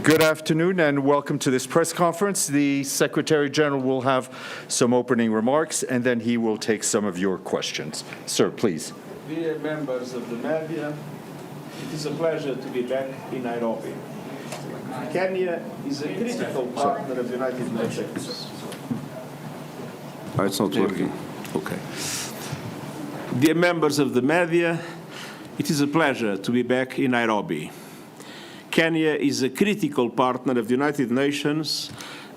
Good afternoon and welcome to this press conference. The Secretary General will have some opening remarks and then he will take some of your questions. Sir, please. Dear members of the media, it is a pleasure to be back in Nairobi. Kenya is a critical partner of the United Nations. It's not working. Okay. Dear members of the media, it is a pleasure to be back in Nairobi. Kenya is a critical partner of the United Nations,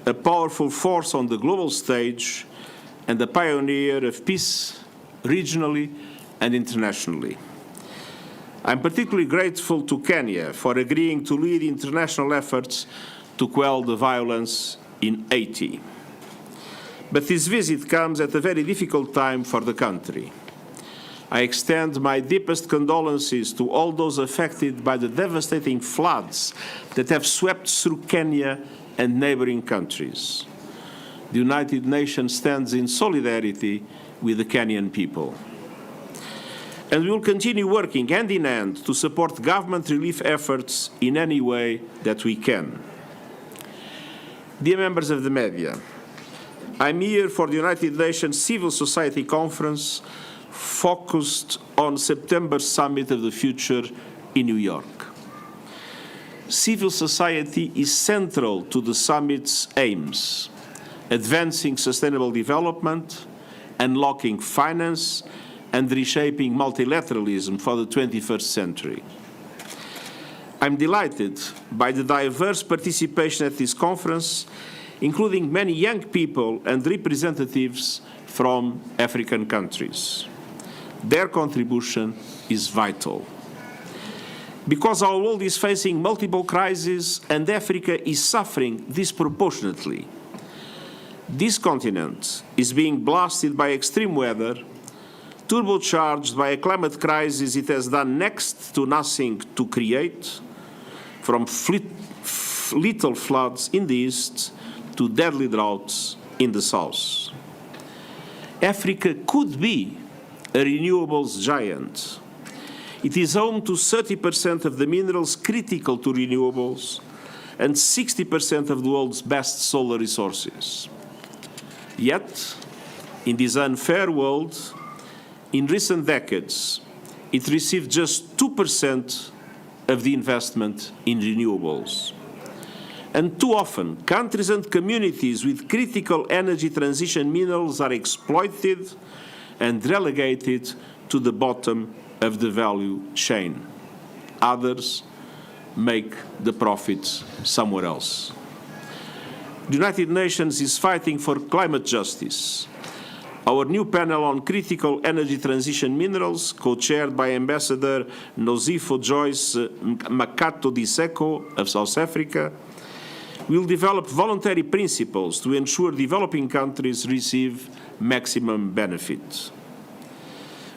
a powerful force on the global stage, and a pioneer of peace regionally and internationally. I'm particularly grateful to Kenya for agreeing to lead international efforts to quell the violence in Haiti. But this visit comes at a very difficult time for the country. I extend my deepest condolences to all those affected by the devastating floods that have swept through Kenya and neighboring countries. The United Nations stands in solidarity with the Kenyan people. And we will continue working hand in hand to support government relief efforts in any way that we can. Dear members of the media, I'm here for the United Nations Civil Society Conference focused on September's Summit of the Future in New York. Civil society is central to the summit's aims, advancing sustainable development, unlocking finance, and reshaping multilateralism for the 21st century. I'm delighted by the diverse participation at this conference, including many young people and representatives from African countries. Their contribution is vital. Because our world is facing multiple crises and Africa is suffering disproportionately. This continent is being blasted by extreme weather, turbocharged by a climate crisis it has done next to nothing to create, from little floods in the east to deadly droughts in the south. Africa could be a renewables giant. It is home to 30% of the minerals critical to renewables and 60% of the world's best solar resources. Yet, in this unfair world, in recent decades, it received just 2% of the investment in renewables. And too often, countries and communities with critical energy transition minerals are exploited and relegated to the bottom of the value chain. Others make the profits somewhere else. The United Nations is fighting for climate justice. Our new panel on critical energy transition minerals, co-chaired by Ambassador Nozifo Joyce Makato Diseko of South Africa, will develop voluntary principles to ensure developing countries receive maximum benefit.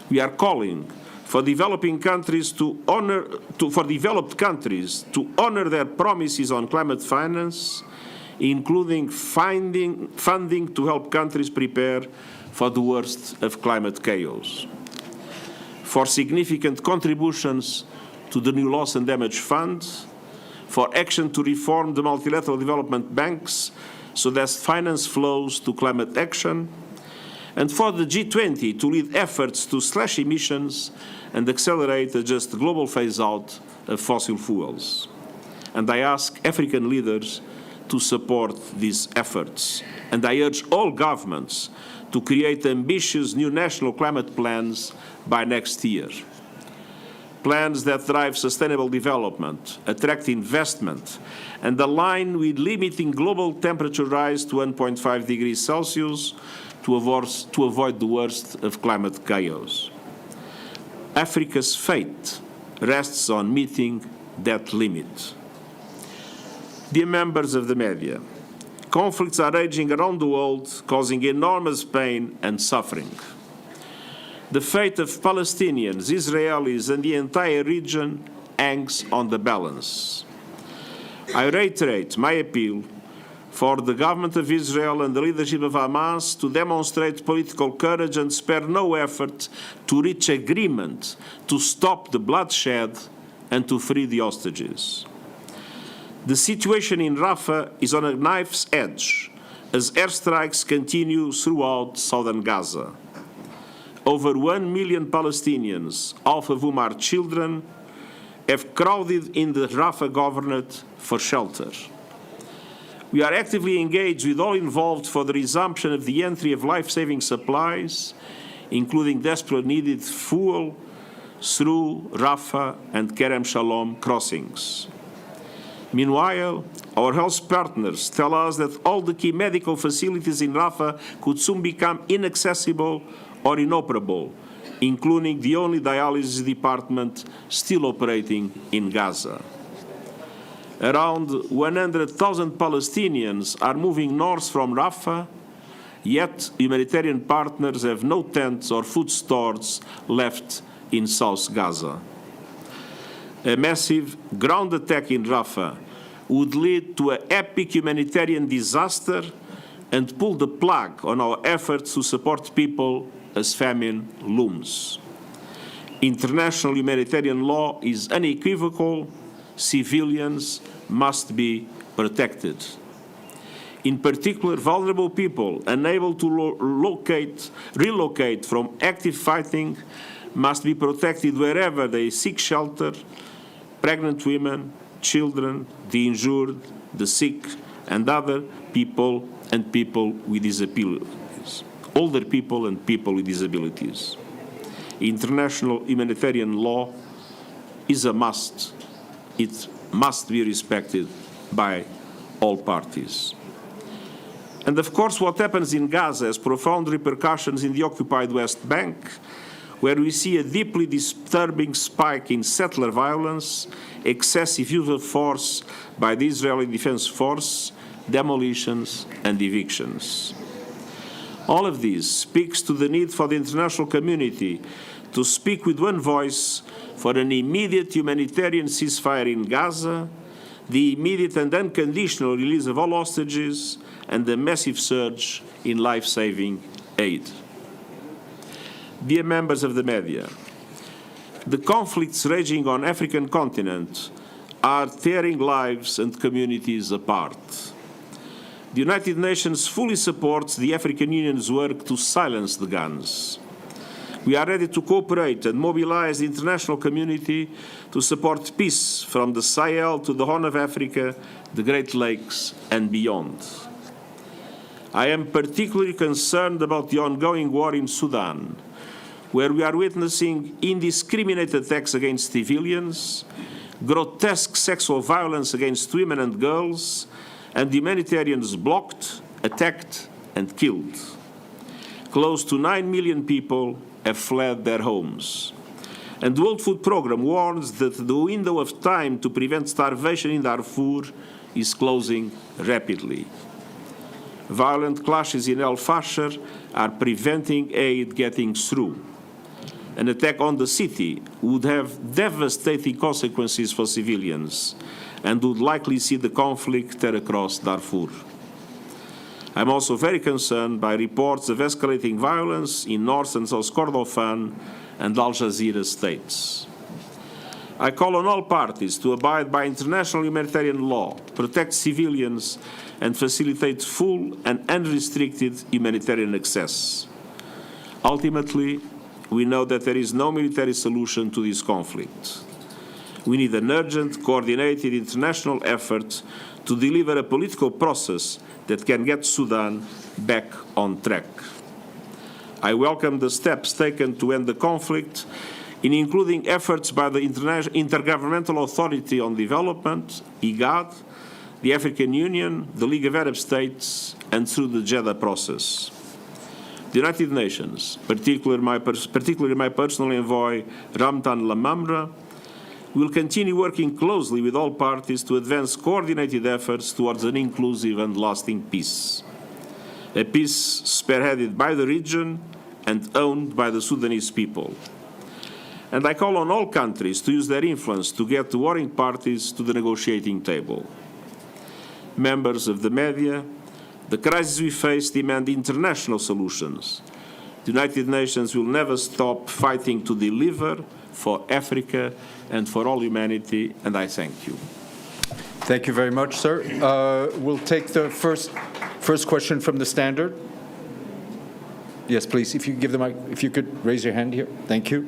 We are calling for developing countries to honor their promises on climate finance, including funding to help countries prepare for the worst of climate chaos, for significant contributions to the new Loss and Damage Fund, for action to reform the multilateral development banks so that finance flows to climate action, and for the G20 to lead efforts to slash emissions and accelerate a just global phase-out of fossil fuels. And I ask African leaders to support these efforts. And I urge all governments to create ambitious new national climate plans by next year. Plans that drive sustainable development, attract investment, and align with limiting global temperature rise to 1.5 degrees Celsius to avoid the worst of climate chaos. Africa's fate rests on meeting that limit. Dear members of the media, conflicts are raging around the world, causing enormous pain and suffering. The fate of Palestinians, Israelis, and the entire region hangs on the balance. I reiterate my appeal for the government of Israel and the leadership of Hamas to demonstrate political courage and spare no effort to reach agreement to stop the bloodshed and to free the hostages. The situation in Rafah is on a knife's edge as airstrikes continue throughout southern Gaza. Over 1 million Palestinians, half of whom are children, have crowded in the Rafah Governate for shelter. We are actively engaged with all involved for the resumption of the entry of life-saving supplies, including desperately needed fuel, through Rafah and Kerem Shalom crossings. Meanwhile, our health partners tell us that all the key medical facilities in Rafah could soon become inaccessible or inoperable, including the only dialysis department still operating in Gaza. Around 100,000 Palestinians are moving north from Rafah, yet humanitarian partners have no tents or food stores left in South Gaza. A massive ground attack in Rafah would lead to an epic humanitarian disaster and pull the plug on our efforts to support people as famine looms. International humanitarian law is unequivocal. Civilians must be protected. In particular, vulnerable people unable to relocate from active fighting must be protected wherever they seek shelter. Pregnant women, children, the injured, the sick, and other people and people with disabilities. Older people and people with disabilities. International humanitarian law is a must. It must be respected by all parties. And of course, what happens in Gaza has profound repercussions in the occupied West Bank, where we see a deeply disturbing spike in settler violence, excessive use of force by the Israeli Defense Force, demolitions and evictions. All of this speaks to the need for the international community to speak with one voice for an immediate humanitarian ceasefire in Gaza, the immediate and unconditional release of all hostages, and the massive surge in life-saving aid. Dear members of the media, the conflicts raging on the African continent are tearing lives and communities apart. The United Nations fully supports the African Union's work to silence the guns. We are ready to cooperate and mobilize the international community to support peace from the Sahel to the Horn of Africa, the Great Lakes, and beyond. I am particularly concerned about the ongoing war in Sudan, where we are witnessing indiscriminate attacks against civilians, grotesque sexual violence against women and girls, and humanitarians blocked, attacked, and killed. Close to 9 million people have fled their homes. And the World Food Programme warns that the window of time to prevent starvation in Darfur is closing rapidly. Violent clashes in El Fasher are preventing aid getting through. An attack on the city would have devastating consequences for civilians and would likely see the conflict tear across Darfur. I'm also very concerned by reports of escalating violence in North and South Kordofan and Al Jazeera states. I call on all parties to abide by international humanitarian law, protect civilians, and facilitate full and unrestricted humanitarian access. Ultimately, we know that there is no military solution to this conflict. We need an urgent, coordinated international effort to deliver a political process that can get Sudan back on track. I welcome the steps taken to end the conflict, including efforts by the Intergovernmental Authority on Development, IGAD, the African Union, the League of Arab States, and through the Jeddah process. The United Nations, particularly my personal envoy, Ramtan Lamamra, will continue working closely with all parties to advance coordinated efforts towards an inclusive and lasting peace. A peace spearheaded by the region and owned by the Sudanese people. And I call on all countries to use their influence to get the warring parties to the negotiating table. Members of the media, the crises we face demand international solutions. The United Nations will never stop fighting to deliver for Africa and for all humanity, and I thank you. Thank you very much, sir. We'll take the first question from the Standard. Yes, please, if you give the mic, if you could raise your hand here. Thank you.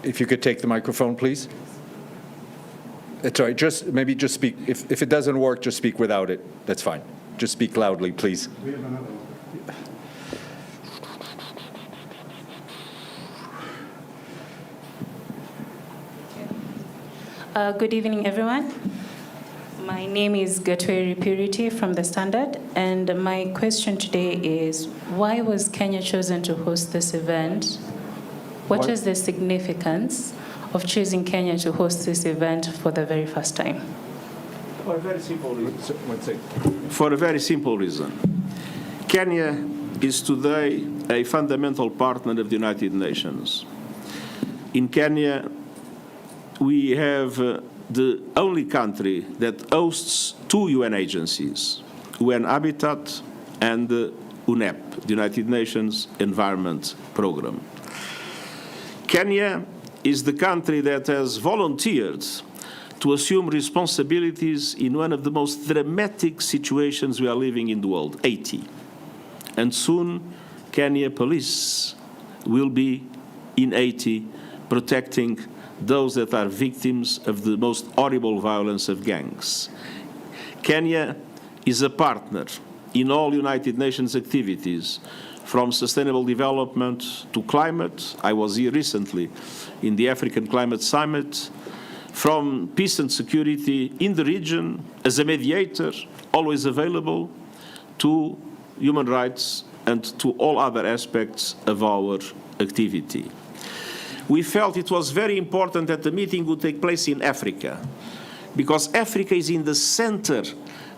If you could take the microphone, please. That's all right. Just speak. If it doesn't work, just speak without it. That's fine. Just speak loudly, please. We have another one. Good evening, everyone. My name is Gatweri Purity from The Standard, and my question today is, why was Kenya chosen to host this event? What is the significance of choosing Kenya to host this event for the very first time? For a very simple reason. For a very simple reason. Kenya is today a fundamental partner of the United Nations. In Kenya, we have the only country that hosts two UN agencies, UN Habitat and UNEP, the United Nations Environment Programme. Kenya is the country that has volunteered to assume responsibilities in one of the most dramatic situations we are living in the world, Haiti. And soon, Kenya police will be in Haiti protecting those that are victims of the most horrible violence of gangs. Kenya is a partner in all United Nations activities, from sustainable development to climate. I was here recently in the African Climate Summit. From peace and security in the region, as a mediator, always available, to human rights and to all other aspects of our activity. We felt it was very important that the meeting would take place in Africa, because Africa is in the center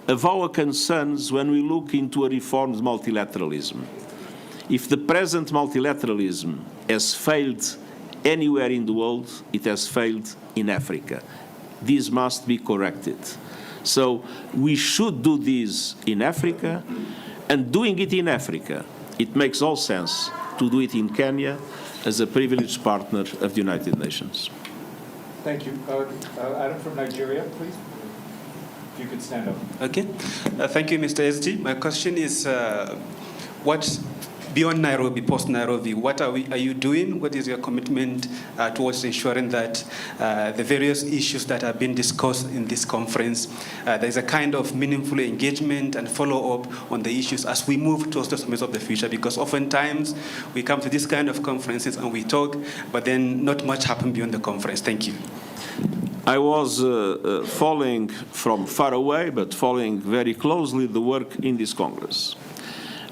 of our concerns when we look into a reformed multilateralism. If the present multilateralism has failed anywhere in the world, it has failed in Africa. This must be corrected. So we should do this in Africa, and doing it in Africa, it makes all sense to do it in Kenya as a privileged partner of the United Nations. Thank you. Adam from Nigeria, please. If you could stand up. Okay. Thank you, Mr. SG. My question is, what beyond Nairobi, post-Nairobi, what are you doing? What is your commitment towards ensuring that the various issues that have been discussed in this conference, there's a kind of meaningful engagement and follow-up on the issues as we move towards the summits of the future? Because oftentimes we come to this kind of conferences and we talk, but then not much happens beyond the conference. Thank you. I was following from far away, but following very closely the work in this Congress.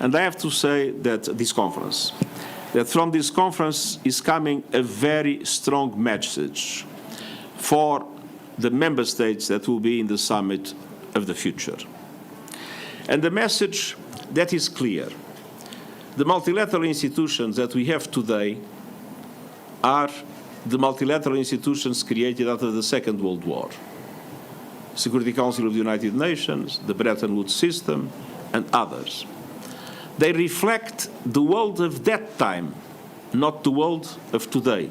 And I have to say that from this conference is coming a very strong message for the member states that will be in the summit of the future. And the message that is clear: the multilateral institutions that we have today are the multilateral institutions created after the Second World War. Security Council of the United Nations, the Bretton Woods system, and others. They reflect the world of that time, not the world of today.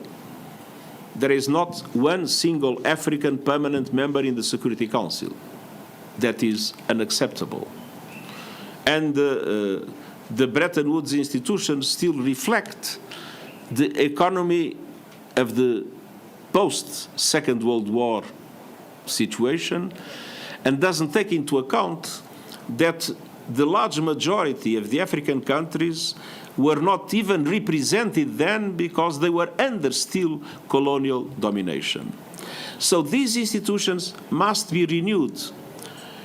There is not one single African permanent member in the Security Council. That is unacceptable. And the Bretton Woods institutions still reflect the economy of the post-Second World War situation, and doesn't take into account that the large majority of the African countries were not even represented then because they were under still colonial domination. So these institutions must be renewed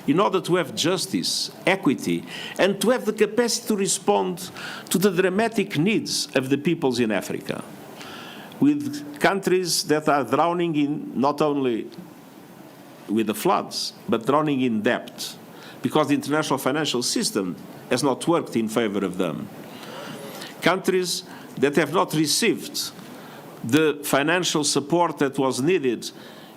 in order to have justice, equity, and to have the capacity to respond to the dramatic needs of the peoples in Africa, with countries that are drowning in not only with the floods, but drowning in debt, because the international financial system has not worked in favor of them. Countries that have not received the financial support that was needed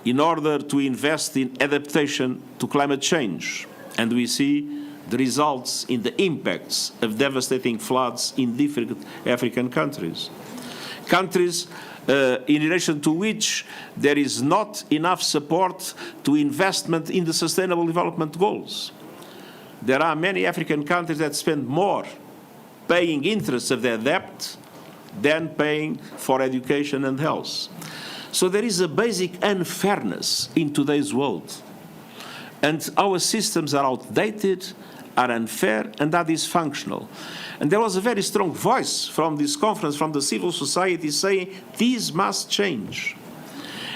in order to invest in adaptation to climate change. And we see the results in the impacts of devastating floods in different African countries. Countries in relation to which there is not enough support to investment in the Sustainable Development Goals. There are many African countries that spend more paying interest of their debt than paying for education and health. So there is a basic unfairness in today's world. And our systems are outdated, are unfair, and are dysfunctional. And there was a very strong voice from this conference, from the civil society, saying these must change.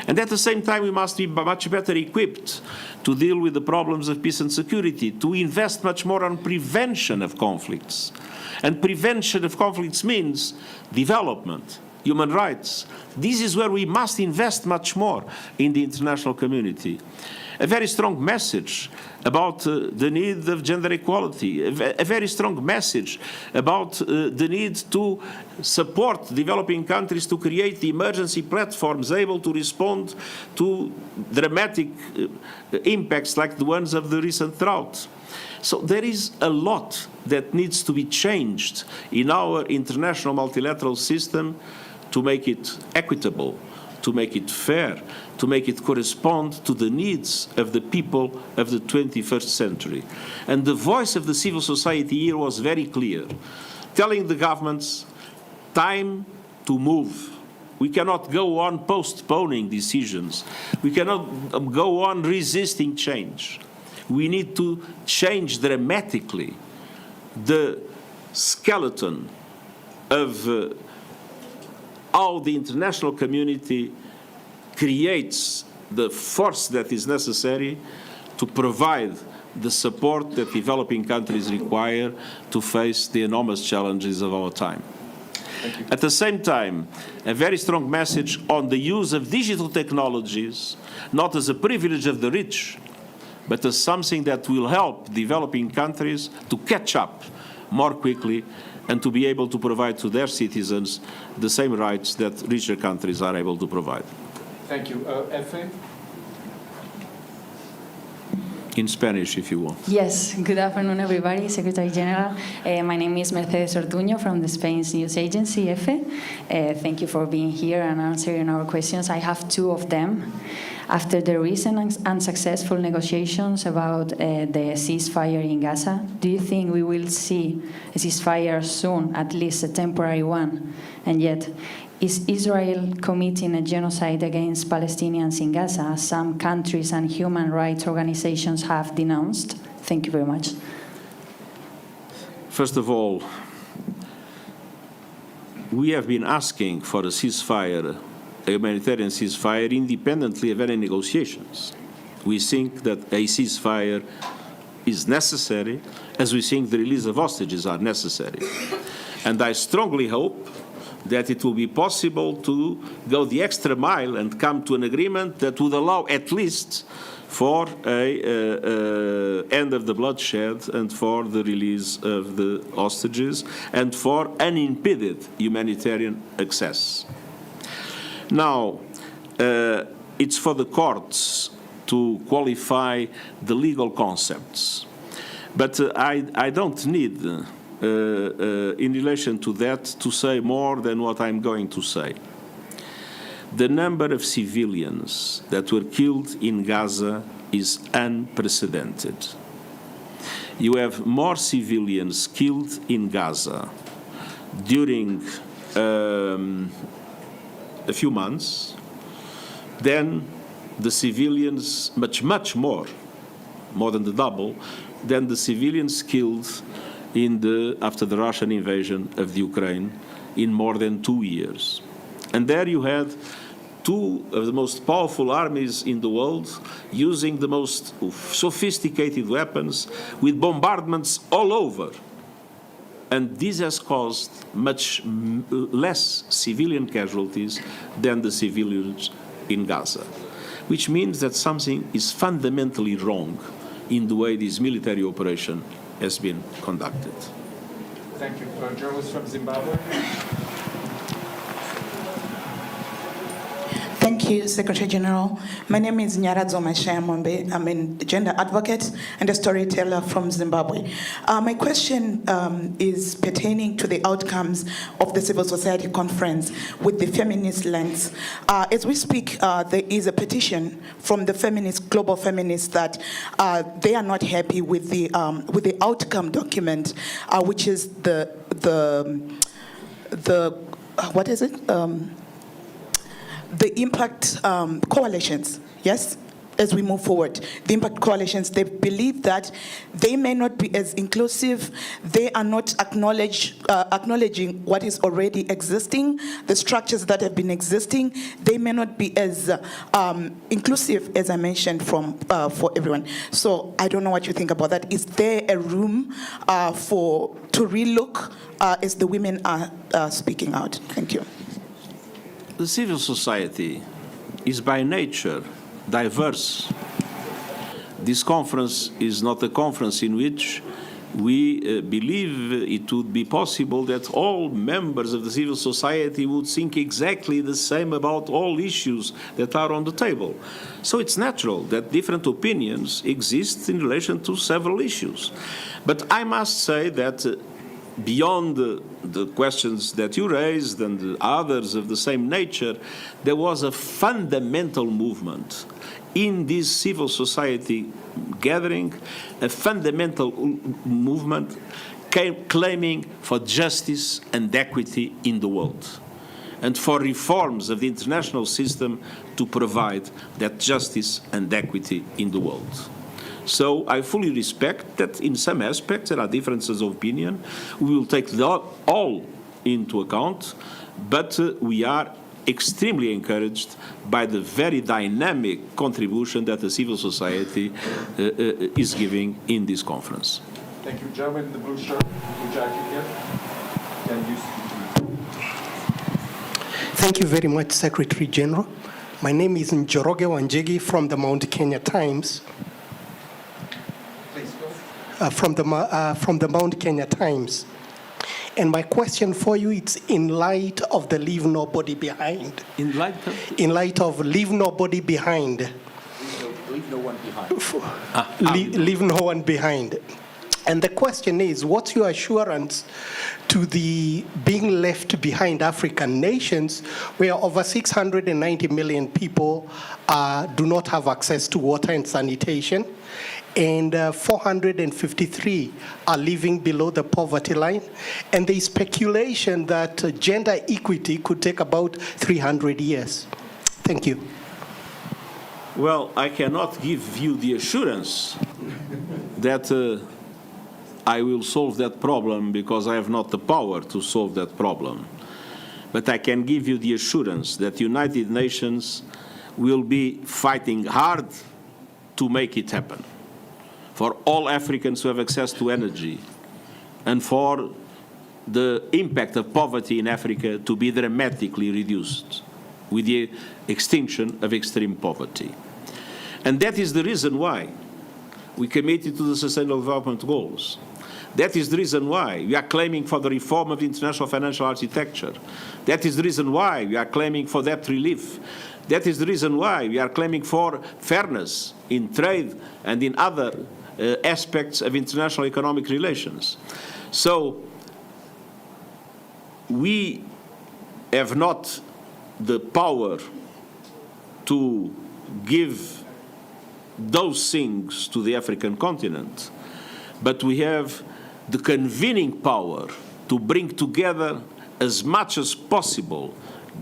And at the same time, we must be much better equipped to deal with the problems of peace and security, to invest much more on prevention of conflicts. And prevention of conflicts means development, human rights. This is where we must invest much more in the international community. A very strong message about the need of gender equality, a very strong message about the need to support developing countries to create the emergency platforms able to respond to dramatic impacts like the ones of the recent drought. So there is a lot that needs to be changed in our international multilateral system to make it equitable, to make it fair, to make it correspond to the needs of the people of the 21st century. And the voice of the civil society here was very clear, telling the governments, time to move. We cannot go on postponing decisions. We cannot go on resisting change. We need to change dramatically the skeleton of how the international community creates the force that is necessary to provide the support that developing countries require to face the enormous challenges of our time. At the same time, a very strong message on the use of digital technologies, not as a privilege of the rich, but as something that will help developing countries to catch up more quickly and to be able to provide to their citizens the same rights that richer countries are able to provide. Thank you. Efe? In Spanish, if you want. Yes, good afternoon, everybody. Secretary General, my name is Mercedes Ortuño from the Spain's news agency, EFE. Thank you for being here and answering our questions. I have two of them. After the recent unsuccessful negotiations about the ceasefire in Gaza, do you think we will see a ceasefire soon, at least a temporary one? And yet, is Israel committing a genocide against Palestinians in Gaza, as some countries and human rights organizations have denounced? Thank you very much. First of all, we have been asking for a ceasefire, a humanitarian ceasefire, independently of any negotiations. We think that a ceasefire is necessary, as we think the release of hostages are necessary. And I strongly hope that it will be possible to go the extra mile and come to an agreement that would allow at least for a end of the bloodshed and for the release of the hostages and for unimpeded humanitarian access. Now, it's for the courts to qualify the legal concepts. But I don't need, in relation to that, to say more than what I'm going to say. The number of civilians that were killed in Gaza is unprecedented. You have more civilians killed in Gaza during a few months than the civilians, much more than the double, than the civilians killed after the Russian invasion of the Ukraine in more than 2 years. And there you had two of the most powerful armies in the world using the most sophisticated weapons with bombardments all over. And this has caused much less civilian casualties than the civilians in Gaza, which means that something is fundamentally wrong in the way this military operation has been conducted. Thank you. Thank Thank you, Secretary General. My name is Nyaradzo Mashayamombe. I'm a gender advocate and a storyteller from Zimbabwe. My question is pertaining to the outcomes of the civil society conference with the feminist lens. As we speak, there is a petition from the global feminists that they are not happy with the outcome document, which is the what is it? The impact coalitions, yes? As we move forward, the impact coalitions, they believe that they may not be as inclusive, they are not acknowledging what is already existing, the structures that have been existing, they may not be as inclusive, as I mentioned, for everyone. So I don't know what you think about that. Is there a room to relook as the women are speaking out? Thank you. The civil society is by nature diverse. This conference is not a conference in which we believe it would be possible that all members of the civil society would think exactly the same about all issues that are on the table. So it's natural that different opinions exist in relation to several issues. But I must say that beyond the questions that you raised and the others of the same nature, there was a fundamental movement in this civil society gathering, a fundamental movement claiming for justice and equity in the world, and for reforms of the international system to provide that justice and equity in the world. So I fully respect that in some aspects there are differences of opinion. We will take all into account, but we are extremely encouraged by the very dynamic contribution that the civil society is giving in this conference. Thank you. Gentleman in the blue shirt, blue jacket here. Can you speak? Thank you very much, Secretary General. My name is Njoroge Wanjegi from the Mount Kenya Times. From the Mount Kenya Times. And my question for you is in light of the Leave Nobody Behind. In light of? In light of Leave Nobody Behind. Leave no one behind. Leave no one behind. And the question is, what's your assurance to the being left behind African nations where over 690 million people do not have access to water and sanitation? And 453 are living below the poverty line. And there is speculation that gender equity could take about 300 years. Thank you. Well, I cannot give you the assurance that I will solve that problem because I have not the power to solve that problem. But I can give you the assurance that the United Nations will be fighting hard to make it happen, for all Africans to have access to energy, and for the impact of poverty in Africa to be dramatically reduced with the extinction of extreme poverty. And that is the reason why we committed to the Sustainable Development Goals. That is the reason why we are claiming for the reform of the international financial architecture. That is the reason why we are claiming for debt relief. That is the reason why we are claiming for fairness in trade and in other aspects of international economic relations. So we have not the power to give those things to the African continent, but we have the convening power to bring together as much as possible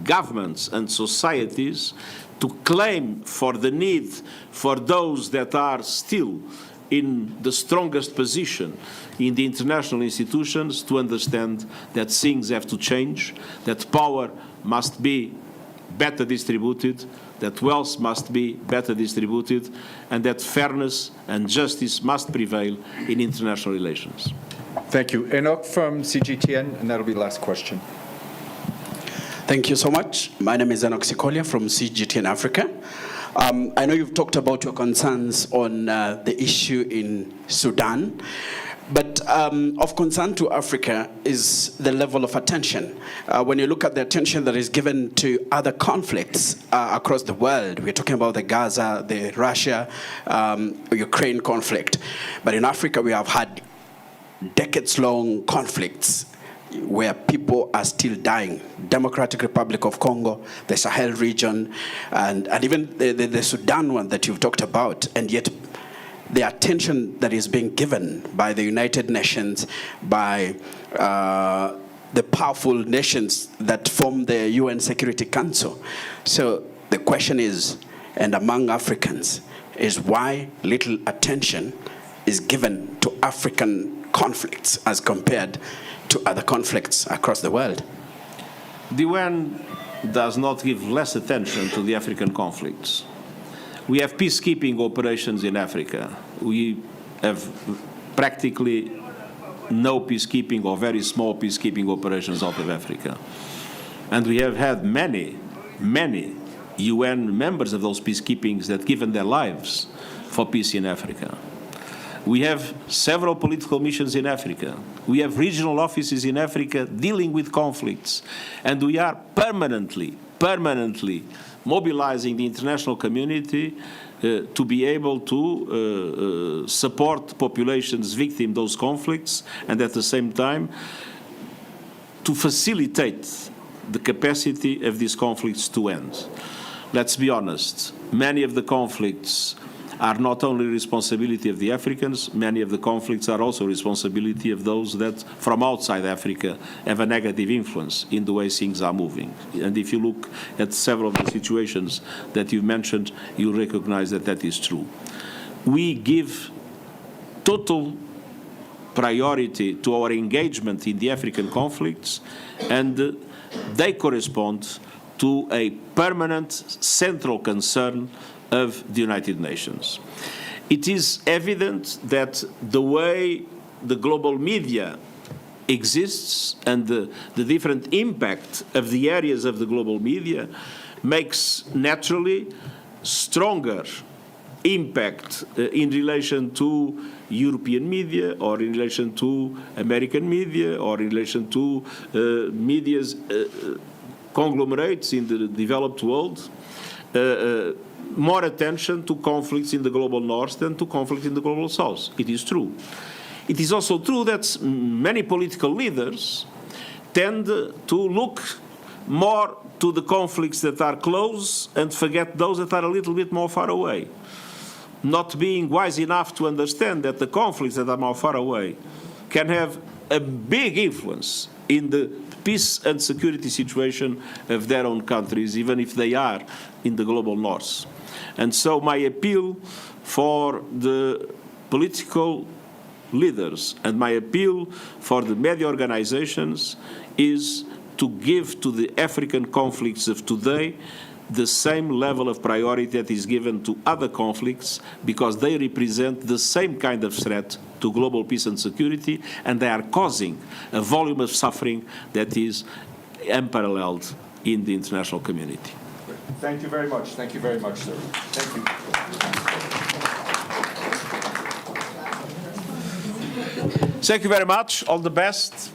governments and societies to claim for the need for those that are still in the strongest position in the international institutions to understand that things have to change, that power must be better distributed, that wealth must be better distributed, and that fairness and justice must prevail in international relations. Thank you. Enoch from CGTN, and that'll be the last question. Thank you so much. My name is Enoch Sikolia from CGTN Africa. I know you've talked about your concerns on the issue in Sudan, But of concern to Africa is the level of attention. When you look at the attention that is given to other conflicts across the world, we're talking about the Gaza, the Russia, Ukraine conflict. But in Africa, we have had decades-long conflicts where people are still dying. Democratic Republic of Congo, the Sahel region, and even the Sudan one that you've talked about, and yet the attention that is being given by the United Nations, by the powerful nations that form the UN Security Council. So the question is, and among Africans, is why little attention is given to African conflicts as compared to other conflicts across the world? The UN does not give less attention to the African conflicts. We have peacekeeping operations in Africa. We have practically no peacekeeping or very small peacekeeping operations out of Africa. And we have had many UN members of those peacekeepings that have given their lives for peace in Africa. We have several political missions in Africa. We have regional offices in Africa dealing with conflicts. And we are permanently mobilizing the international community to be able to support populations victim of those conflicts, and at the same time to facilitate the capacity of these conflicts to end. Let's be honest, many of the conflicts are not only responsibility of the Africans, many of the conflicts are also responsibility of those that from outside Africa have a negative influence in the way things are moving. And if you look at several of the situations that you mentioned, you'll recognize that that is true. We give total priority to our engagement in the African conflicts, and they correspond to a permanent central concern of the United Nations. It is evident that the way the global media exists and the different impact of the areas of the global media makes naturally stronger impact in relation to European media, or in relation to American media, or in relation to media's conglomerates in the developed world. More attention to conflicts in the global north than to conflicts in the global south. It is true. It is also true that many political leaders tend to look more to the conflicts that are close and forget those that are a little bit more far away, not being wise enough to understand that the conflicts that are more far away can have a big influence in the peace and security situation of their own countries, even if they are in the global north. And so my appeal for the political leaders and my appeal for the media organizations is to give to the African conflicts of today the same level of priority that is given to other conflicts, because they represent the same kind of threat to global peace and security, and they are causing a volume of suffering that is unparalleled in the international community. Thank you very much. Thank you very much, sir. Thank you. Thank you very much. All the best.